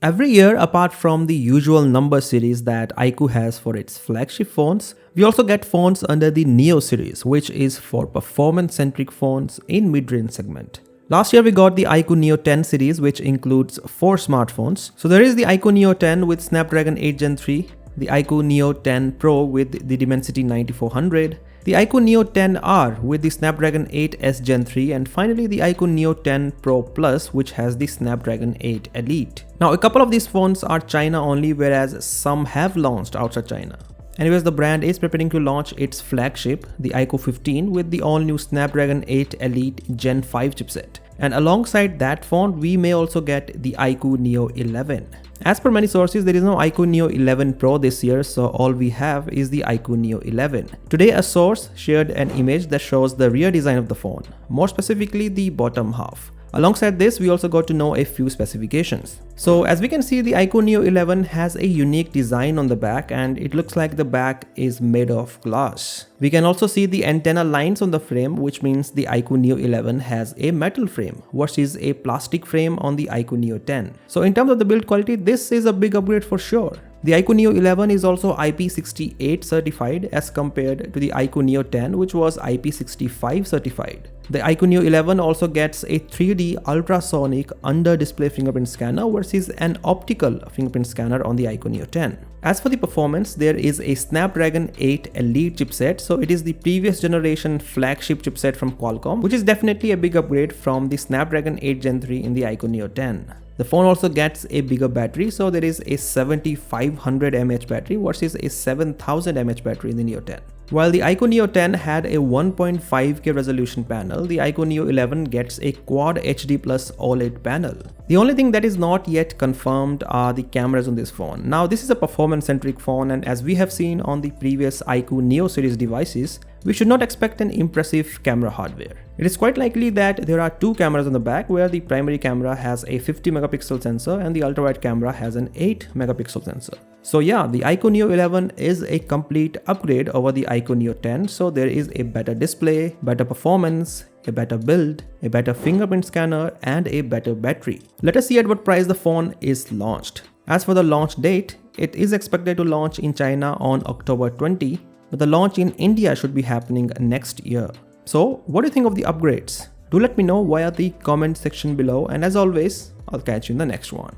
Every year, apart from the usual number series that iQOO has for its flagship phones, we also get phones under the Neo series, which is for performance-centric phones in mid-range segment. Last year we got the iQOO Neo 10 series, which includes 4 smartphones. So there is the iQOO Neo 10 with Snapdragon 8 Gen 3, the iQOO Neo 10 Pro with the Dimensity 9400, the iQOO Neo 10R with the Snapdragon 8S Gen 3, and finally the iQOO Neo 10 Pro Plus, which has the Snapdragon 8 Elite. Now a couple of these phones are China only, whereas some have launched outside China. Anyways, the brand is preparing to launch its flagship, the iQOO 15, with the all-new Snapdragon 8 Elite Gen 5 chipset. And alongside that phone, we may also get the iQOO Neo 11. As per many sources, there is no iQOO Neo 11 Pro this year, so all we have is the iQOO Neo 11. Today, a source shared an image that shows the rear design of the phone, more specifically the bottom half. Alongside this, we also got to know a few specifications. So as we can see, the iQOO Neo 11 has a unique design on the back, and it looks like the back is made of glass. We can also see the antenna lines on the frame, which means the iQOO Neo 11 has a metal frame versus a plastic frame on the iQOO Neo 10. So in terms of the build quality, this is a big upgrade for sure. The iQOO Neo 11 is also IP68 certified as compared to the iQOO Neo 10, which was IP65 certified. The iQOO Neo 11 also gets a 3D ultrasonic under-display fingerprint scanner versus an optical fingerprint scanner on the iQOO Neo 10. As for the performance, there is a Snapdragon 8 Elite chipset, so it is the previous generation flagship chipset from Qualcomm, which is definitely a big upgrade from the Snapdragon 8 Gen 3 in the iQOO Neo 10. The phone also gets a bigger battery, so there is a 7500 mAh battery versus a 7000 mAh battery in the Neo 10. While the iQOO Neo 10 had a 1.5K resolution panel, the iQOO Neo 11 gets a Quad HD Plus OLED panel. The only thing that is not yet confirmed are the cameras on this phone. Now this is a performance-centric phone, and as we have seen on the previous iQOO Neo series devices, we should not expect an impressive camera hardware. It is quite likely that there are 2 cameras on the back, where the primary camera has a 50 megapixel sensor and the ultra-wide camera has an 8 megapixel sensor. So yeah, the iQOO Neo 11 is a complete upgrade over the iQOO Neo 10, so there is a better display, better performance, a better build, a better fingerprint scanner, and a better battery. Let us see at what price the phone is launched. As for the launch date, it is expected to launch in China on October 20, but the launch in India should be happening next year. So what do you think of the upgrades? Do let me know via the comment section below, and as always, I'll catch you in the next one.